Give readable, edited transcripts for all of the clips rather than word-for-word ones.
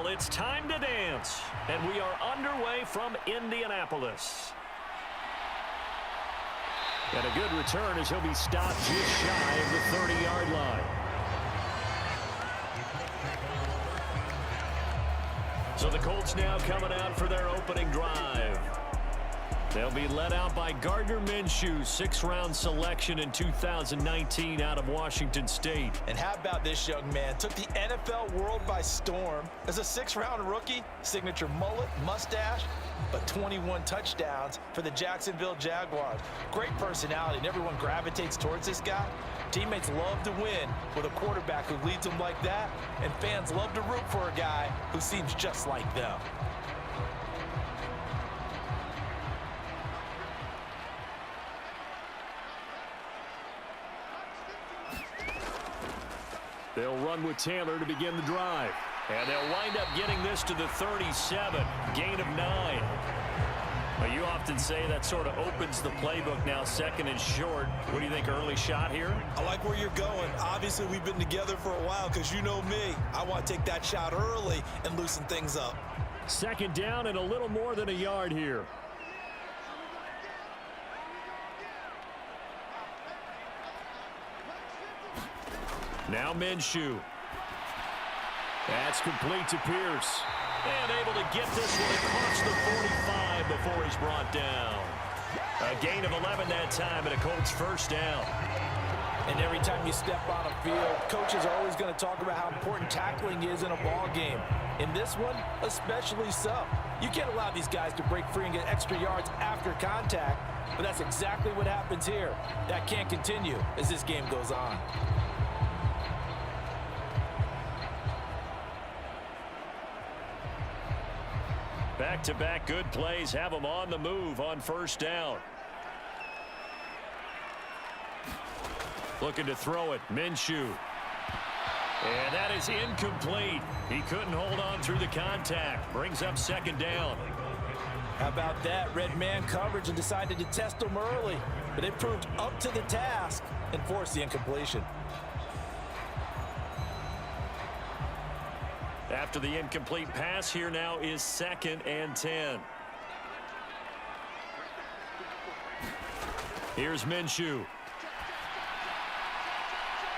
it's time to dance. And we are underway from Indianapolis. And a good return as he'll be stopped just shy of the 30-yard line. So the Colts now coming out for their opening drive. They'll be led out by Gardner Minshew, 6th-round selection in 2019 out of Washington State. And how about this young man? Took the NFL world by storm. As a 6th-round rookie, signature mullet, mustache, but 21 touchdowns for the Jacksonville Jaguars. Great personality, and everyone gravitates towards this guy. Teammates love to win with a quarterback who leads them like that, and fans love to root for a guy who seems just like them. They'll run with Taylor to begin the drive. And they'll wind up getting this to the 37. Gain of 9. Well, you often say that sort of opens the playbook now, 2nd and short. What do you think, early shot here? I like where you're going. Obviously, we've been together for a while because you know me. I want to take that shot early and loosen things up. 2nd down and a little more than a yard here. Now Minshew. That's complete to Pierce. And able to get this one across the 45 before he's brought down. A gain of 11 that time and a Colts 1st down. And every time you step on a field, coaches are always going to talk about how important tackling is in a ball game. In this one, especially so. You can't allow these guys to break free and get extra yards after contact, but that's exactly what happens here. That can't continue as this game goes on. Back-to-back good plays have them on the move on 1st down. Looking to throw it, Minshew. And that is incomplete. He couldn't hold on through the contact. Brings up 2nd down. How about that? Red man coverage and decided to test them early. But it proved up to the task and forced the incompletion. After the incomplete pass, here now is 2nd and 10. Here's Minshew.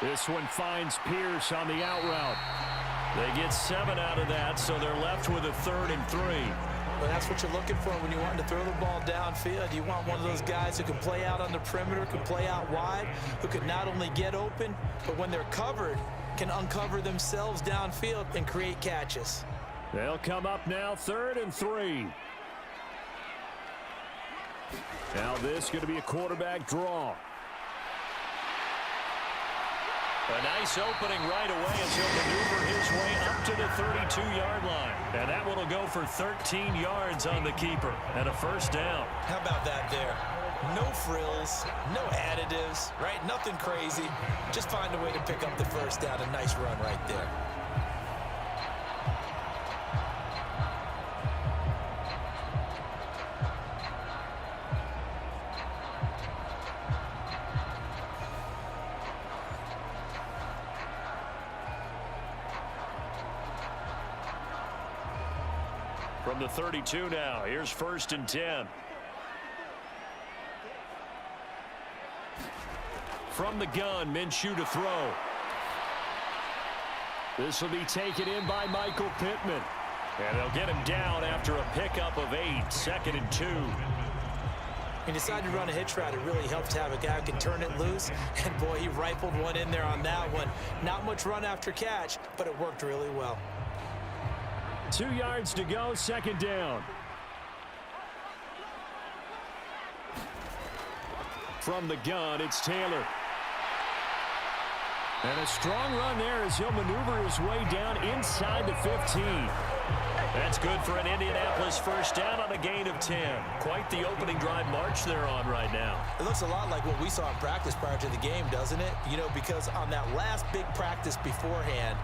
This one finds Pierce on the out route. They get 7 out of that, so they're left with a 3rd and 3. Well, that's what you're looking for when you want to throw the ball downfield. You want one of those guys who can play out on the perimeter, can play out wide, who can not only get open, but when they're covered, can uncover themselves downfield and create catches. They'll come up now 3rd and 3. Now this is going to be a quarterback draw. A nice opening right away as he'll maneuver his way up to the 32-yard line. And that one will go for 13 yards on the keeper and a 1st down. How about that there? No frills, no additives, right? Nothing crazy. Just find a way to pick up the 1st down. A nice run right there. From the 32 now, here's 1st and 10. From the gun, Minshew to throw. This will be taken in by Michael Pittman. And they'll get him down after a pickup of 8, 2nd and 2. He decided to run a hitch route. It really helps to have a guy who can turn it loose. And, boy, he rifled one in there on that one. Not much run after catch, but it worked really well. 2 yards to go, 2nd down. From the gun, it's Taylor. And a strong run there as he'll maneuver his way down inside the 15. That's good for an Indianapolis 1st down on a gain of 10. Quite the opening drive march they're on right now. It looks a lot like what we saw in practice prior to the game, doesn't it? You know, because on that last big practice beforehand,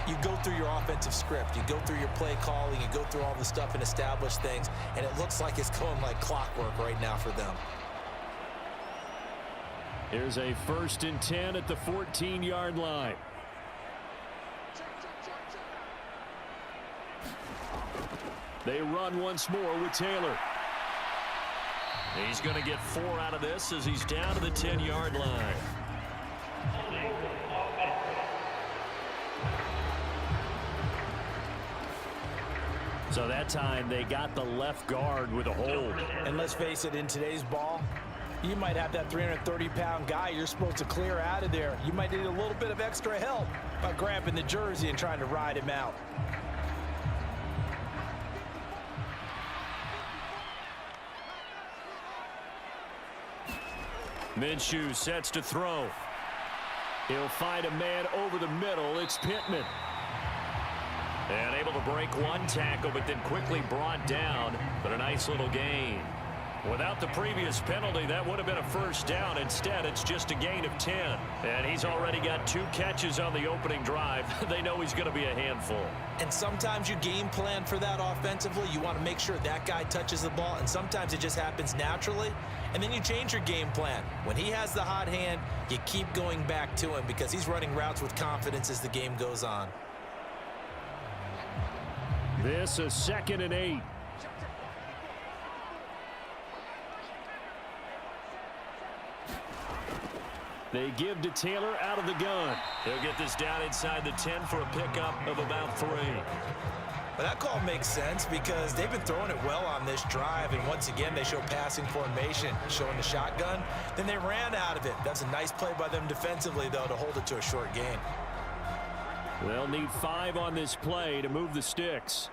you go through your offensive script. You go through your play calling. You go through all the stuff and establish things. And it looks like it's going like clockwork right now for them. Here's a 1st and 10 at the 14-yard line. They run once more with Taylor. He's going to get 4 out of this as he's down to the 10-yard line. So that time they got the left guard with a hold. And let's face it, in today's ball, you might have that 330-pound guy you're supposed to clear out of there. You might need a little bit of extra help by grabbing the jersey and trying to ride him out. Minshew sets to throw. He'll find a man over the middle. It's Pittman. And able to break one tackle, but then quickly brought down. But a nice little gain. Without the previous penalty, that would have been a first down. Instead, it's just a gain of 10. And he's already got 2 catches on the opening drive. They know he's going to be a handful. And sometimes you game plan for that offensively. You want to make sure that guy touches the ball, and sometimes it just happens naturally. And then you change your game plan. When he has the hot hand, you keep going back to him because he's running routes with confidence as the game goes on. This is 2nd and 8. They give to Taylor out of the gun. He'll get this down inside the 10 for a pickup of about 3. But that call makes sense because they've been throwing it well on this drive, and once again they show passing formation, showing the shotgun. Then they ran out of it. That's a nice play by them defensively, though, to hold it to a short gain. They'll need 5 on this play to move the sticks.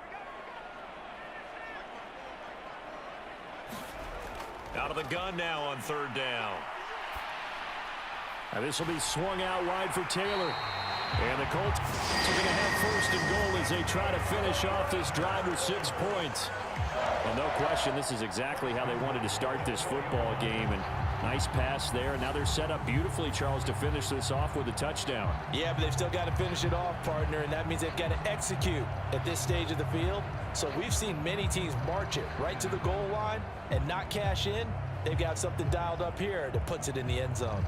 Out of the gun now on 3rd down. Now this will be swung out wide for Taylor. And the Colts are going to have 1st and goal as they try to finish off this drive with 6 points. Well, no question, this is exactly how they wanted to start this football game. And nice pass there. And now they're set up beautifully, Charles, to finish this off with a touchdown. Yeah, but they've still got to finish it off, partner, and that means they've got to execute at this stage of the field. So we've seen many teams march it right to the goal line and not cash in. They've got something dialed up here that puts it in the end zone.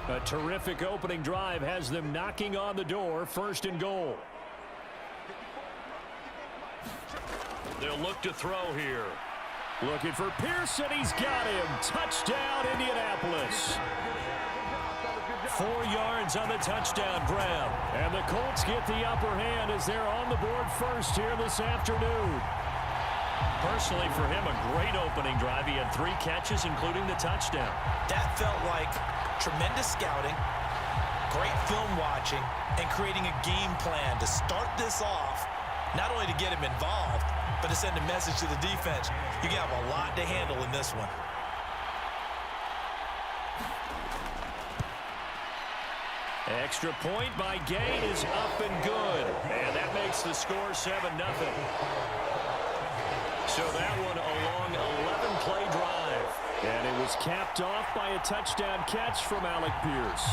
A terrific opening drive has them knocking on the door. 1st and goal. They'll look to throw here. Looking for Pearson. He's got him. Touchdown, Indianapolis. 4 yards on the touchdown grab. And the Colts get the upper hand as they're on the board first here this afternoon. Personally, for him, a great opening drive. He had 3 catches, including the touchdown. That felt like tremendous scouting, great film watching, and creating a game plan to start this off, not only to get him involved, but to send a message to the defense. You have a lot to handle in this one. Extra point by Gain is up and good. And that makes the score 7-0. So that one a long 11-play drive. And it was capped off by a touchdown catch from Alec Pierce.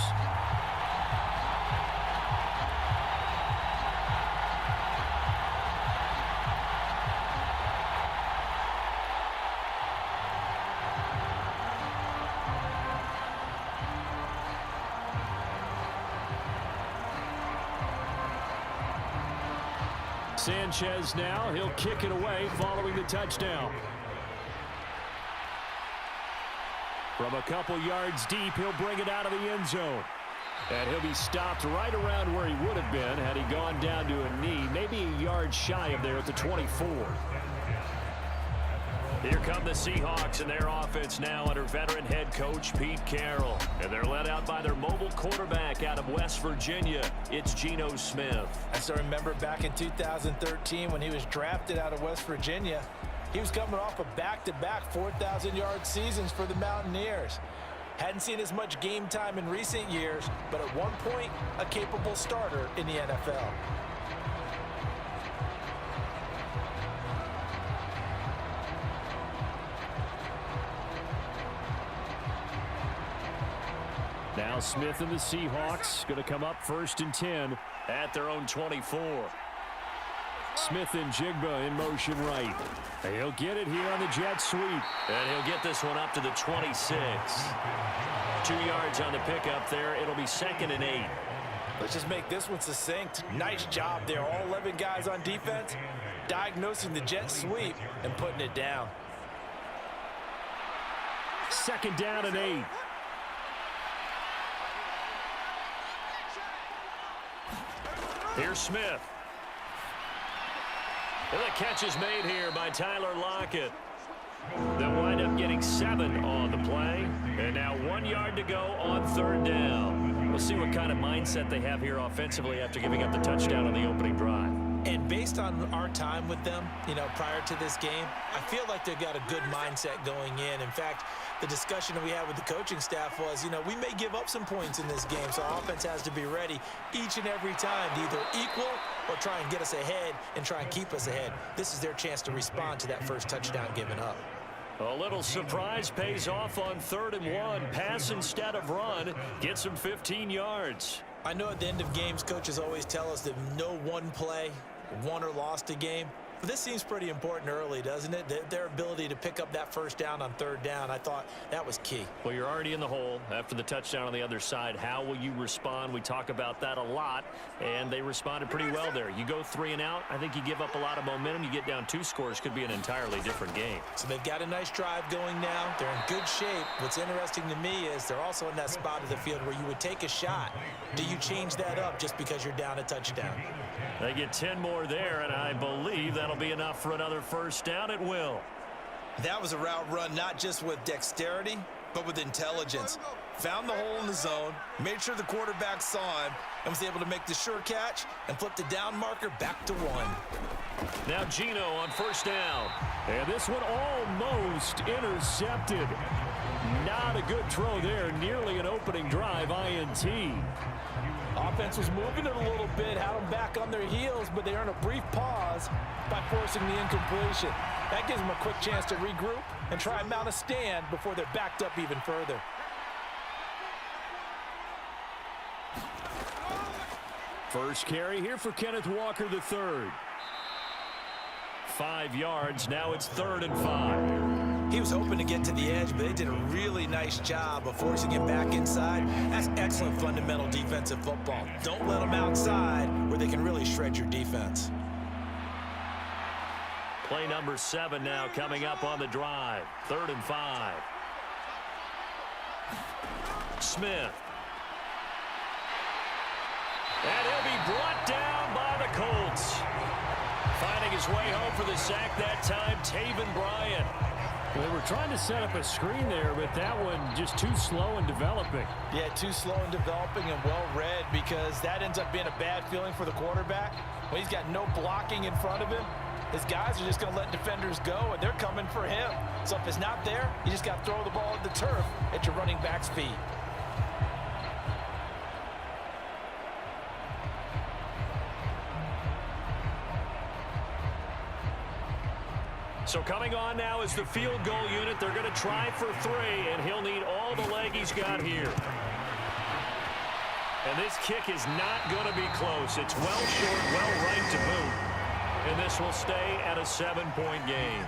Sanchez now, he'll kick it away following the touchdown. From a couple yards deep, he'll bring it out of the end zone. And he'll be stopped right around where he would have been had he gone down to a knee, maybe a yard shy of there at the 24. Here come the Seahawks and their offense now under veteran head coach Pete Carroll. And they're led out by their mobile quarterback out of West Virginia. It's Geno Smith. I still remember back in 2013 when he was drafted out of West Virginia. He was coming off of back-to-back 4,000-yard seasons for the Mountaineers. Hadn't seen as much game time in recent years, but at one point, a capable starter in the NFL. Now Smith and the Seahawks going to come up 1st and 10 at their own 24. Smith and Jigba in motion right. He'll get it here on the jet sweep. And he'll get this one up to the 26. 2 yards on the pickup there. It'll be 2nd and 8. Let's just make this one succinct. Nice job there. All 11 guys on defense diagnosing the jet sweep and putting it down. 2nd down and 8. Here's Smith. And the catch is made here by Tyler Lockett. They'll wind up getting 7 on the play. And now 1 yard to go on 3rd down. We'll see what kind of mindset they have here offensively after giving up the touchdown on the opening drive. And based on our time with them, prior to this game, I feel like they've got a good mindset going in. In fact, the discussion that we had with the coaching staff was, we may give up some points in this game, so our offense has to be ready each and every time to either equal or try and get us ahead and try and keep us ahead. This is their chance to respond to that first touchdown given up. A little surprise pays off on 3rd and 1. Pass instead of run. Gets him 15 yards. I know at the end of games, coaches always tell us that no one play won or lost a game. But this seems pretty important early, doesn't it? Their ability to pick up that first down on 3rd down, I thought that was key. Well, you're already in the hole after the touchdown on the other side. How will you respond? We talk about that a lot, and they responded pretty well there. You go 3 and out, I think you give up a lot of momentum. You get down 2 scores, could be an entirely different game. So they've got a nice drive going now. They're in good shape. What's interesting to me is they're also in that spot of the field where you would take a shot. Do you change that up just because you're down a touchdown? They get 10 more there, and I believe that'll be enough for another first down. It will. That was a route run not just with dexterity, but with intelligence. Found the hole in the zone, made sure the quarterback saw him, and was able to make the sure catch and flip the down marker back to 1. Now Gino on first down. And this one almost intercepted. Not a good throw there. Nearly an opening drive INT. Offense was moving it a little bit, had them back on their heels, but they earned a brief pause by forcing the incompletion. That gives them a quick chance to regroup and try and mount a stand before they're backed up even further. First carry here for Kenneth Walker III. 5 yards. Now it's 3rd and 5. He was hoping to get to the edge, but they did a really nice job of forcing him back inside. That's excellent fundamental defensive football. Don't let them outside where they can really shred your defense. Play number 7 now coming up on the drive. 3rd and 5. Smith. And he'll be brought down by the Colts. Finding his way home for the sack that time, Taven Bryan. Well, they were trying to set up a screen there, but that one just too slow in developing. Yeah, too slow in developing and well read, because that ends up being a bad feeling for the quarterback. When he's got no blocking in front of him, his guys are just going to let defenders go, and they're coming for him. So if it's not there, you just got to throw the ball at the turf at your running back's feet. So coming on now is the field goal unit. They're going to try for 3, and he'll need all the leg he's got here. And this kick is not going to be close. It's well short, well right to boot. And this will stay at a 7-point game.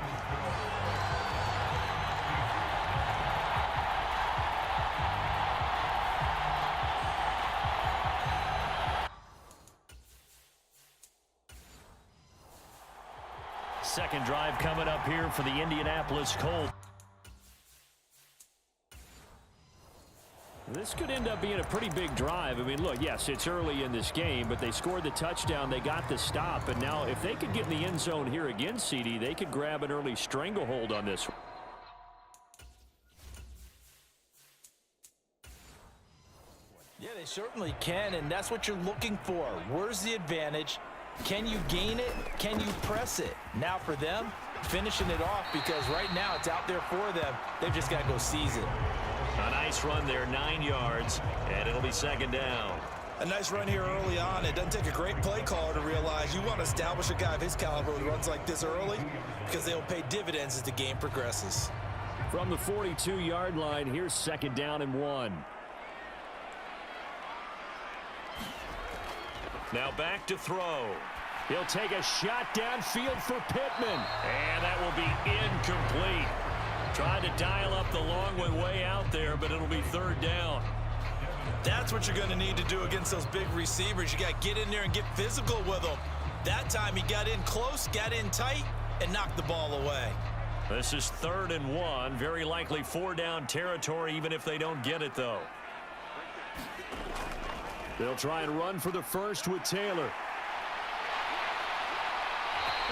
Second drive coming up here for the Indianapolis Colts. This could end up being a pretty big drive. I mean, look, yes, it's early in this game, but they scored the touchdown. They got the stop. And now if they could get in the end zone here again, CD, they could grab an early stranglehold on this one. Yeah, they certainly can, and that's what you're looking for. Where's the advantage? Can you gain it? Can you press it? Now for them, finishing it off, because right now it's out there for them. They've just got to go seize it. A nice run there, 9 yards, and it'll be second down. A nice run here early on. It doesn't take a great play caller to realize you want to establish a guy of his caliber who runs like this early, because they'll pay dividends as the game progresses. From the 42-yard line, here's second down and 1. Now back to throw. He'll take a shot downfield for Pittman. And that will be incomplete. Tried to dial up the long way out there, but it'll be third down. That's what you're going to need to do against those big receivers. You got to get in there and get physical with them. That time he got in close, got in tight, and knocked the ball away. This is 3rd and 1. Very likely 4-down territory, even if they don't get it, though. They'll try and run for the first with Taylor.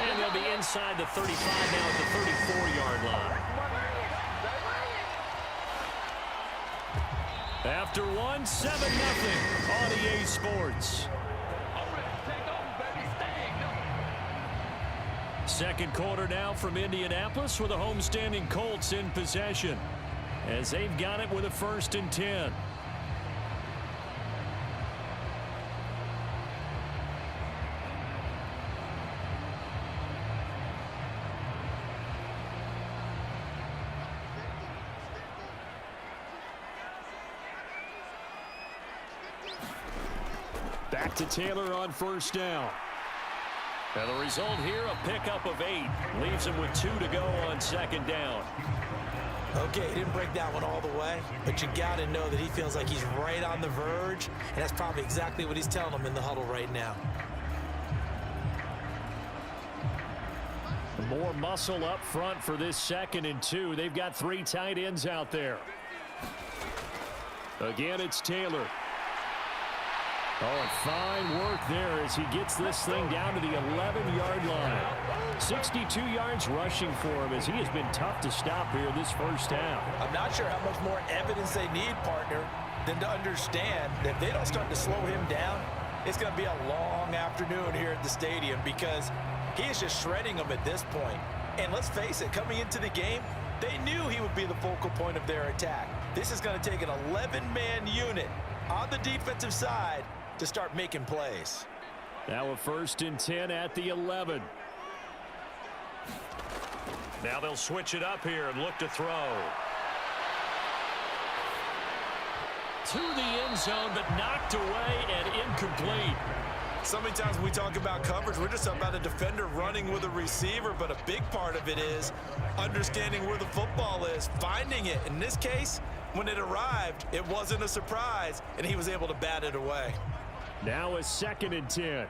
And they'll be inside the 35 now at the 34-yard line. After 1, 7-0 on EA Sports. Second quarter now from Indianapolis with the homestanding Colts in possession as they've got it with a 1st and 10. Back to Taylor on 1st down. And the result here, a pickup of 8. Leaves him with 2 to go on 2nd down. Okay, he didn't break that one all the way, but you got to know that he feels like he's right on the verge, and that's probably exactly what he's telling them in the huddle right now. More muscle up front for this 2nd and 2. They've got 3 tight ends out there. Again, it's Taylor. Oh, and fine work there as he gets this thing down to the 11-yard line. 62 yards rushing for him as he has been tough to stop here this first half. I'm not sure how much more evidence they need, partner, than to understand that if they don't start to slow him down, it's going to be a long afternoon here at the stadium because he is just shredding them at this point. And let's face it, coming into the game, they knew he would be the focal point of their attack. This is going to take an 11-man unit on the defensive side to start making plays. Now a 1st and 10 at the 11. Now they'll switch it up here and look to throw. To the end zone, but knocked away and incomplete. So many times when we talk about coverage, we're just about a defender running with a receiver, but a big part of it is understanding where the football is, finding it. In this case, when it arrived, it wasn't a surprise, and he was able to bat it away. Now a 2nd and 10.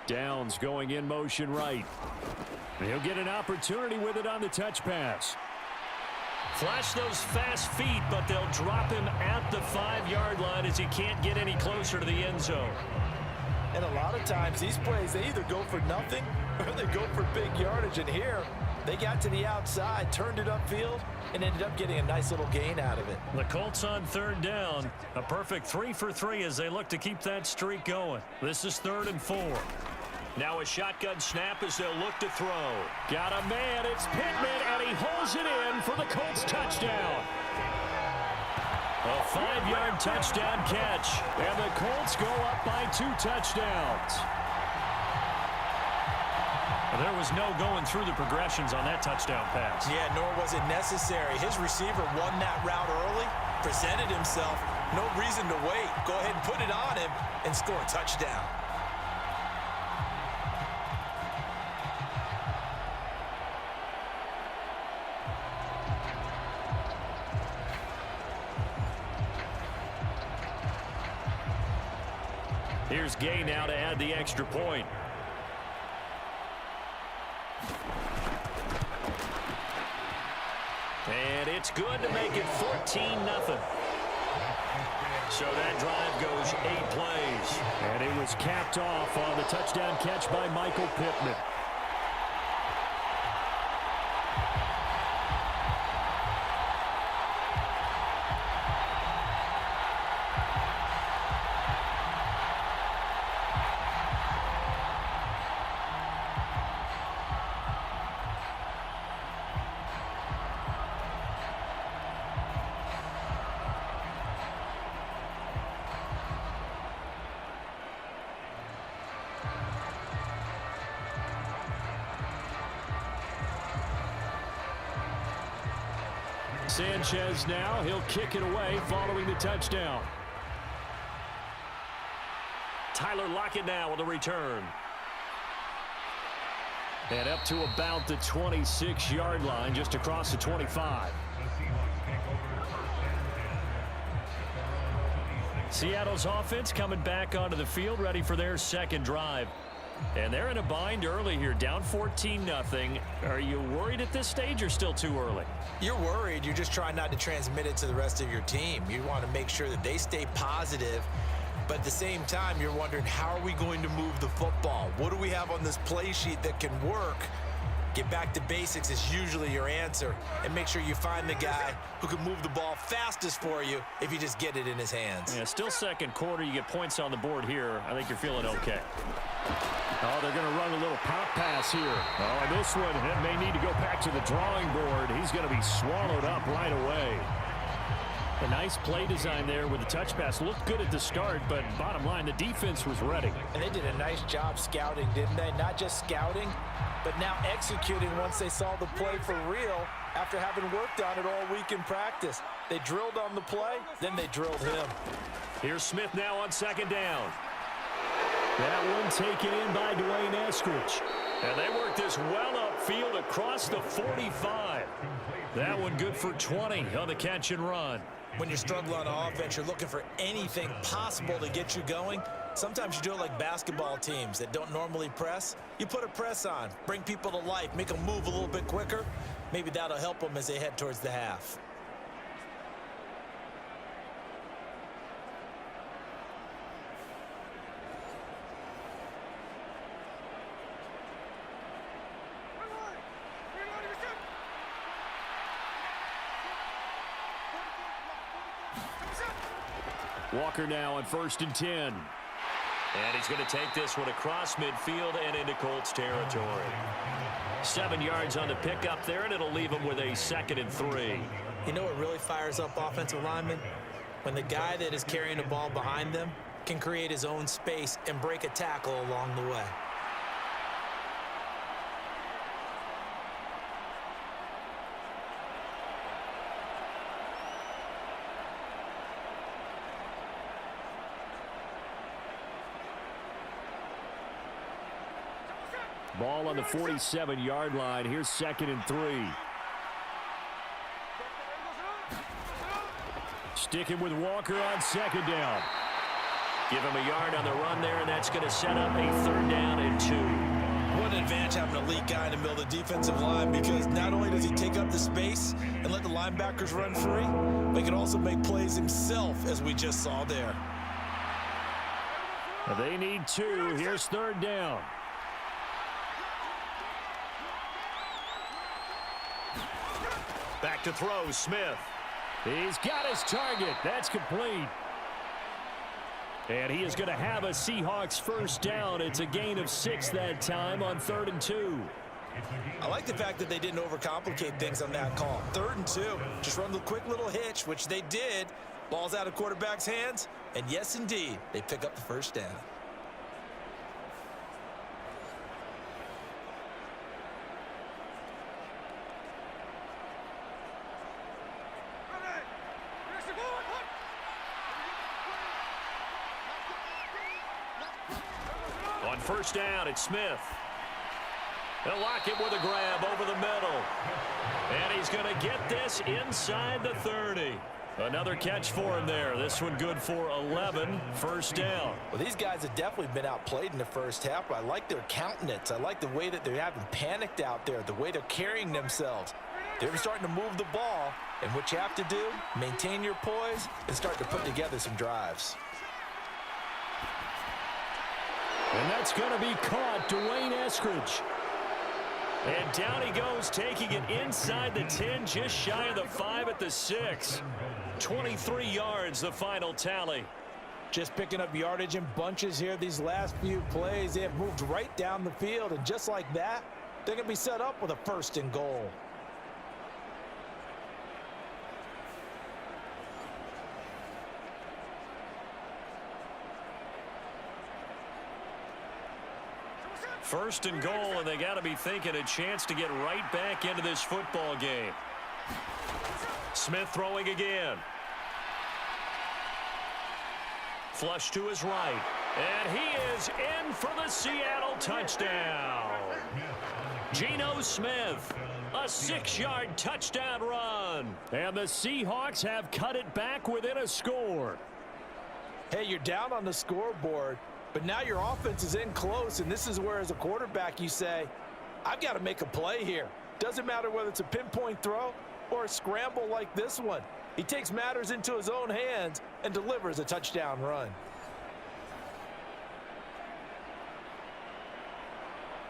Downs going in motion right. He'll get an opportunity with it on the touch pass. Flash those fast feet, but they'll drop him at the 5-yard line as he can't get any closer to the end zone. And a lot of times, these plays, they either go for nothing or they go for big yardage. And here, they got to the outside, turned it upfield, and ended up getting a nice little gain out of it. The Colts on 3rd down. A perfect 3 for 3 as they look to keep that streak going. This is 3rd and 4. Now a shotgun snap as they'll look to throw. Got a man, it's Pittman, and he holds it in for the Colts touchdown. A 5-yard touchdown catch, and the Colts go up by 2 touchdowns. There was no going through the progressions on that touchdown pass. Yeah, nor was it necessary. His receiver won that route early, presented himself. No reason to wait. Go ahead and put it on him and score a touchdown. Here's Gay now to add the extra point. And it's good to make it 14-0. So that drive goes 8 plays. And it was capped off on the touchdown catch by Michael Pittman. Sanchez now, he'll kick it away following the touchdown. Tyler Lockett now with a return. And up to about the 26-yard line, just across the 25. Seattle's offense coming back onto the field, ready for their second drive. And they're in a bind early here, down 14-0. Are you worried at this stage or still too early? You're worried. You're just trying not to transmit it to the rest of your team. You want to make sure that they stay positive. But at the same time, you're wondering, how are we going to move the football? What do we have on this play sheet that can work? Get back to basics is usually your answer. And make sure you find the guy who can move the ball fastest for you if you just get it in his hands. Yeah, still second quarter. You get points on the board here. I think you're feeling okay. Oh, they're going to run a little pop pass here. Oh, and this one may need to go back to the drawing board. He's going to be swallowed up right away. A nice play design there with the touch pass. Looked good at the start, but bottom line, the defense was ready. And they did a nice job scouting, didn't they? Not just scouting, but now executing once they saw the play for real after having worked on it all week in practice. They drilled on the play, then they drilled him. Here's Smith now on second down. That one taken in by Dwayne Eskridge. And they work this well upfield across the 45. That one good for 20 on the catch and run. When you're struggling on offense, you're looking for anything possible to get you going. Sometimes you do it like basketball teams that don't normally press. You put a press on, bring people to life, make them move a little bit quicker. Maybe that'll help them as they head towards the half. Walker now on 1st and 10. And he's going to take this one across midfield and into Colts territory. 7 yards on the pickup there, and it'll leave him with a 2nd and 3. You know what really fires up offensive linemen? When the guy that is carrying the ball behind them can create his own space and break a tackle along the way. Ball on the 47-yard line. Here's 2nd and 3. Sticking with Walker on 2nd down. Give him a yard on the run there, and that's going to set up a 3rd down and 2. What an advantage having an elite guy in the middle of the defensive line, because not only does he take up the space and let the linebackers run free, but he can also make plays himself, as we just saw there. They need 2. Here's 3rd down. Back to throw, Smith. He's got his target. That's complete. And he is going to have a Seahawks 1st down. It's a gain of 6 that time on 3rd and 2. I like the fact that they didn't overcomplicate things on that call. 3rd and 2. Just run the quick little hitch, which they did. Ball's out of quarterback's hands. And yes, indeed, they pick up the 1st down. On 1st down, it's Smith. They'll lock him with a grab over the middle. And he's going to get this inside the 30. Another catch for him there. This one good for 11. 1st down. Well, these guys have definitely been outplayed in the first half, but I like their countenance. I like the way that they haven't panicked out there, the way they're carrying themselves. They're starting to move the ball, and what you have to do, maintain your poise and start to put together some drives. And that's going to be caught. Dwayne Eskridge. And down he goes, taking it inside the 10, just shy of the 5 at the 6. 23 yards, the final tally. Just picking up yardage in bunches here these last few plays. They have moved right down the field, and just like that, they're going to be set up with a 1st and goal. First and goal, and they got to be thinking a chance to get right back into this football game. Smith throwing again. Flush to his right. And he is in for the Seattle touchdown. Geno Smith, a 6-yard touchdown run. And the Seahawks have cut it back within a score. Hey, you're down on the scoreboard, but now your offense is in close, and this is where, as a quarterback, you say, I've got to make a play here. Doesn't matter whether it's a pinpoint throw or a scramble like this one. He takes matters into his own hands and delivers a touchdown run.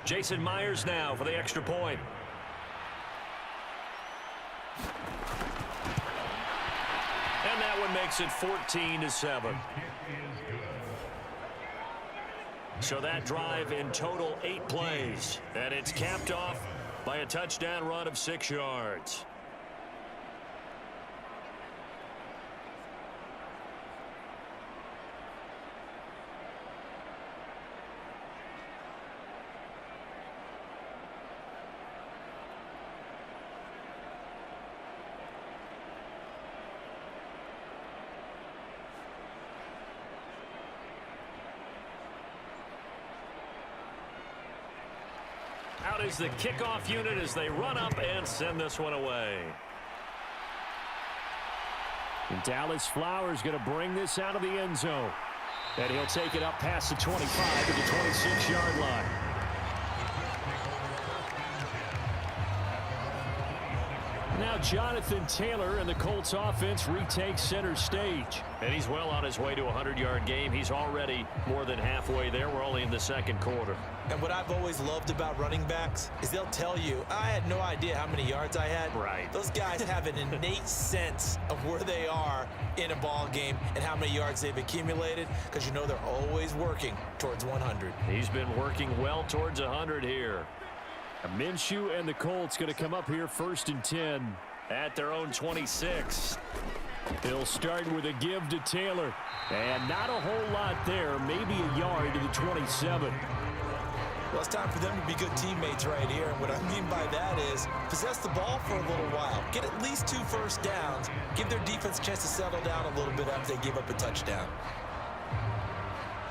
Jason Myers now for the extra point. And that one makes it 14-7. So that drive in total 8 plays. And it's capped off by a touchdown run of 6 yards. Out is the kickoff unit as they run up and send this one away. And Dallas Flowers going to bring this out of the end zone. And he'll take it up past the 25 to the 26-yard line. Now Jonathan Taylor and the Colts offense retakes center stage. And he's well on his way to a 100-yard game. He's already more than halfway there. We're only in the second quarter. And what I've always loved about running backs is they'll tell you, I had no idea how many yards I had. Right. Those guys have an innate sense of where they are in a ball game and how many yards they've accumulated, because you know they're always working towards 100. He's been working well towards 100 here. Minshew and the Colts going to come up here 1st and 10 at their own 26. They'll start with a give to Taylor. And not a whole lot there, maybe a yard to the 27. Well, it's time for them to be good teammates right here. And what I mean by that is possess the ball for a little while. Get at least 2 first downs. Give their defense a chance to settle down a little bit after they give up a touchdown.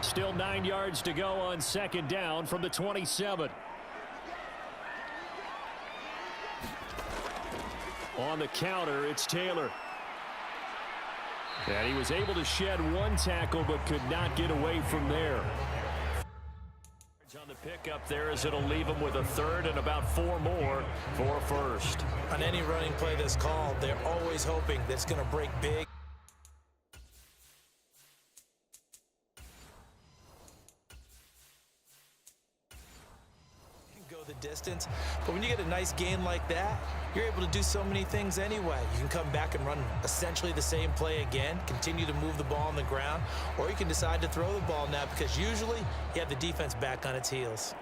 Still 9 yards to go on 2nd down from the 27. On the counter, it's Taylor. And he was able to shed 1 tackle but could not get away from there. On the pickup there as it'll leave him with a 3rd and about 4 more for a 1st. On any running play that's called, they're always hoping that it's going to break big. Go the distance, but when you get a nice gain like that, you're able to do so many things anyway. You can come back and run essentially the same play again, continue to move the ball on the ground, or you can decide to throw the ball now, because usually you have the defense back on its heels.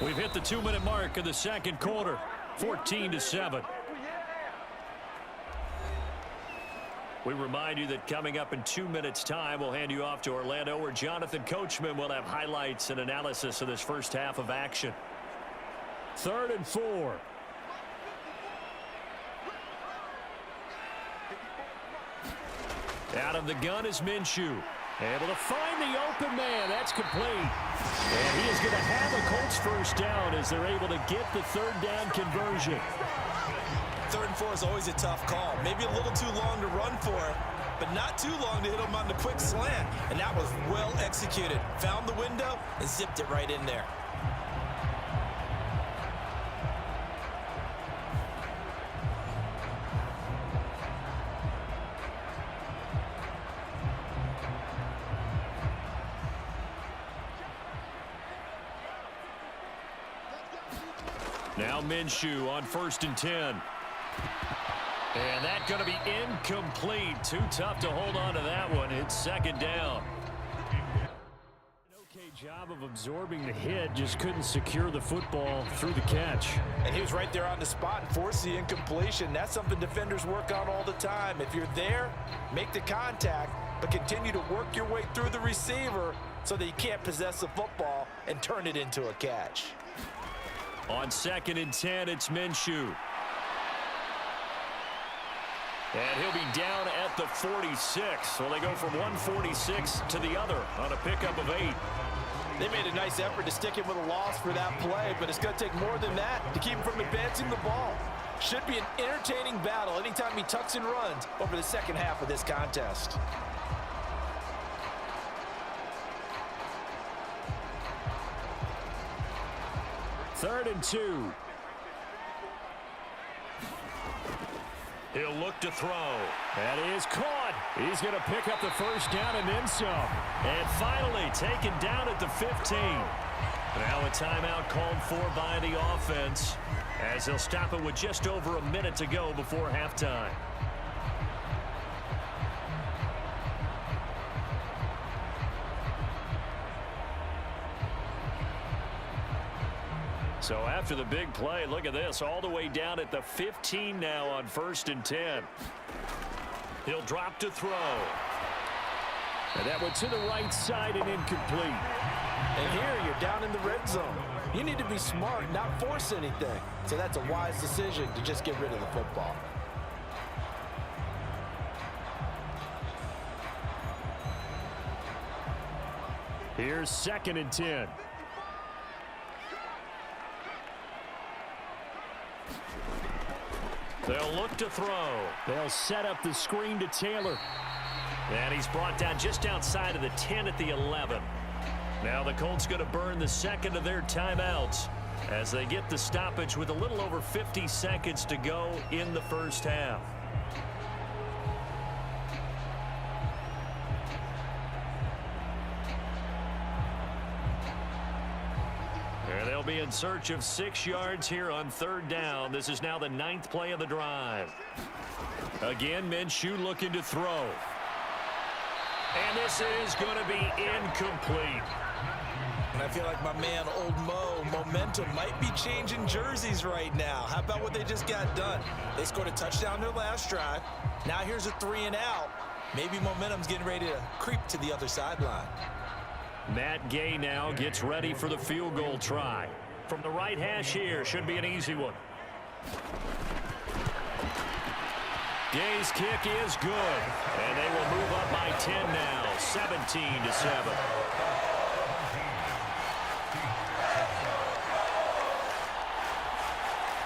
We've hit the 2-minute mark of the second quarter, 14-7. We remind you that coming up in 2 minutes' time, we'll hand you off to Orlando, where Jonathan Coachman will have highlights and analysis of this first half of action. 3rd and 4. Out of the gun is Minshew. Able to find the open man. That's complete. And he is going to have a Colts first down as they're able to get the 3rd down conversion. 3rd and 4 is always a tough call. Maybe a little too long to run for it, but not too long to hit him on the quick slant. And that was well executed. Found the window and zipped it right in there. Now Minshew on 1st and 10. And that's going to be incomplete. Too tough to hold on to that one. It's 2nd down. Okay job job of absorbing the hit, just couldn't secure the football through the catch. And he was right there on the spot and forced the incompletion. That's something defenders work on all the time. If you're there, make the contact, but continue to work your way through the receiver so that you can't possess the football and turn it into a catch. On 2nd and 10, it's Minshew. And he'll be down at the 46. So they go from 146 to the other on a pickup of 8. They made a nice effort to stick him with a loss for that play, but it's going to take more than that to keep him from advancing the ball. Should be an entertaining battle anytime he tucks and runs over the second half of this contest. Third and 2. He'll look to throw. That is caught. He's going to pick up the first down and then some. And finally taken down at the 15. Now a timeout called for by the offense as they'll stop it with just over a minute to go before halftime. So after the big play, look at this, all the way down at the 15 now on 1st and 10. He'll drop to throw. And that went to the right side and incomplete. And here you're down in the red zone. You need to be smart, not force anything. So that's a wise decision to just get rid of the football. Here's 2nd and 10. They'll look to throw. They'll set up the screen to Taylor. And he's brought down just outside of the 10 at the 11. Now the Colts going to burn the second of their timeouts as they get the stoppage with a little over 50 seconds to go in the first half. And they'll be in search of 6 yards here on 3rd down. This is now the 9th play of the drive. Again, Minshew looking to throw. And this is going to be incomplete. And I feel like my man, Old Mo, momentum might be changing jerseys right now. How about what they just got done? They scored a touchdown their last drive. Now here's a 3 and out. Maybe momentum's getting ready to creep to the other sideline. Matt Gay now gets ready for the field goal try. From the right hash here, should be an easy one. Gay's kick is good. And they will move up by 10 now, 17-7.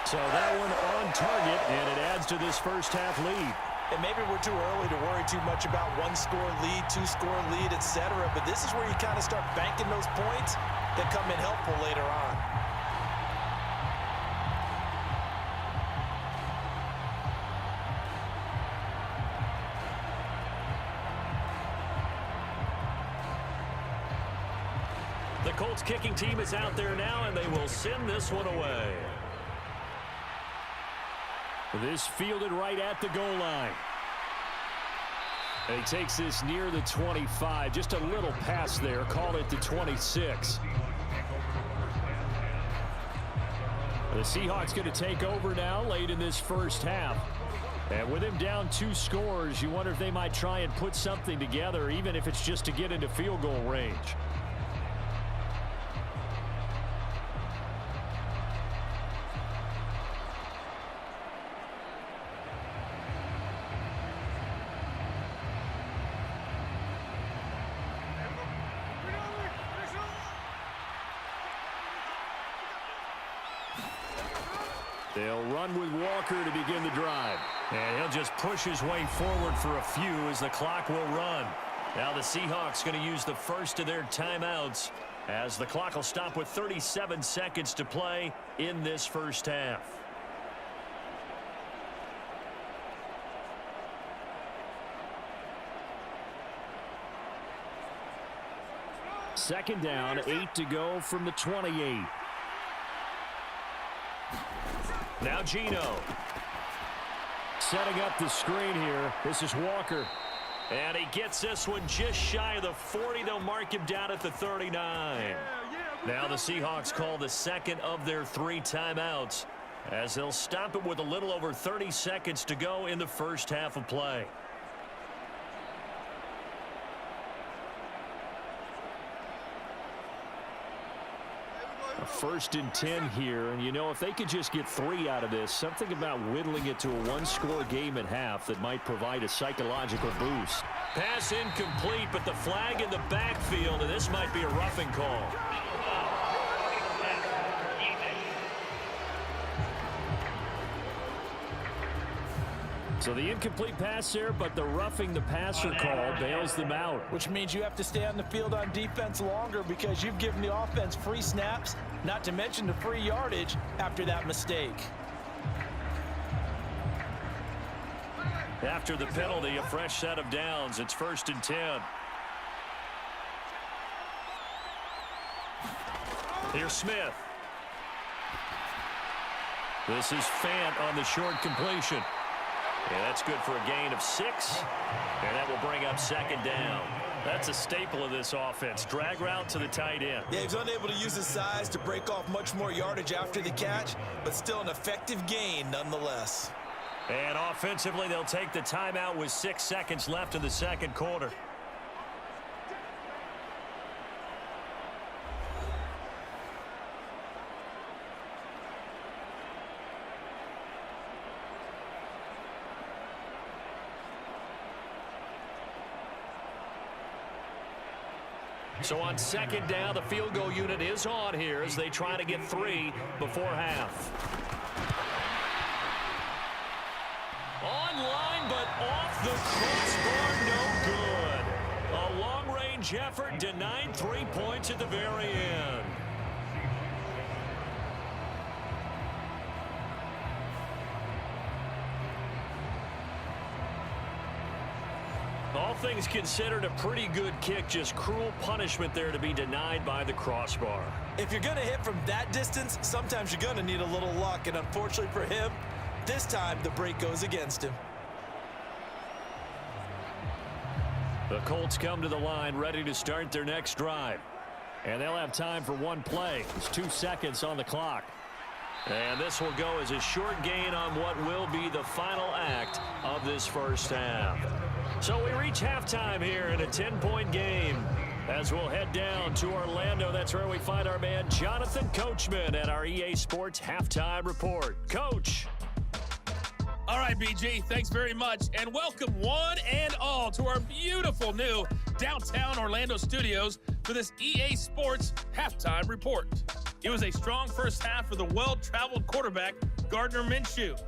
So that one on target, and it adds to this first half lead. And maybe we're too early to worry too much about 1-score lead, 2-score lead, etc. But this is where you kind of start banking those points that come in helpful later on. The Colts kicking team is out there now, and they will send this one away. This fielded right at the goal line. And he takes this near the 25. Just a little pass there. Call it the 26. The Seahawks going to take over now late in this first half. And with him down 2 scores, you wonder if they might try and put something together, even if it's just to get into field goal range. They'll run with Walker to begin the drive. And he'll just push his way forward for a few as the clock will run. Now the Seahawks going to use the first of their timeouts as the clock will stop with 37 seconds to play in this first half. Second down, 8 to go from the 28. Now Geno. Setting up the screen here. This is Walker. And he gets this one just shy of the 40. They'll mark him down at the 39. Now the Seahawks call the second of their 3 timeouts, as they'll stop it with a little over 30 seconds to go in the first half of play. A 1st and 10 here, and you know, if they could just get 3 out of this, something about whittling it to a 1-score game at half that might provide a psychological boost. Pass incomplete, but the flag in the backfield, and this might be a roughing call. So the incomplete pass there, but the roughing the passer call bails them out. Which means you have to stay on the field on defense longer because you've given the offense free snaps, not to mention the free yardage after that mistake. After the penalty, a fresh set of downs. It's 1st and 10. Here's Smith. This is Fant on the short completion. Yeah, that's good for a gain of 6. And that will bring up 2nd down. That's a staple of this offense. Drag route to the tight end. Yeah, he's unable to use his size to break off much more yardage after the catch, but still an effective gain nonetheless. And offensively, they'll take the timeout with 6 seconds left in the second quarter. So on 2nd down, the field goal unit is on here as they try to get 3 before half. Online, but off the crossbar, no good. A long-range effort denied 3 points at the very end. All things considered, a pretty good kick, just cruel punishment there to be denied by the crossbar. If you're going to hit from that distance, sometimes you're going to need a little luck, and unfortunately for him, this time the break goes against him. The Colts come to the line ready to start their next drive. And they'll have time for 1 play. There's 2 seconds on the clock. And this will go as a short gain on what will be the final act of this first half. So we reach halftime here in a 10-point game. As we'll head down to Orlando, that's where we find our man Jonathan Coachman at our EA Sports Halftime Report. Coach. All right, BG, thanks very much, and welcome one and all to our beautiful new downtown Orlando studios for this EA Sports Halftime Report. It was a strong first half for the well-traveled quarterback, Gardner Minshew.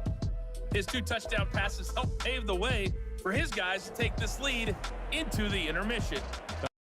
His 2 touchdown passes helped pave the way for his guys to take this lead into the intermission.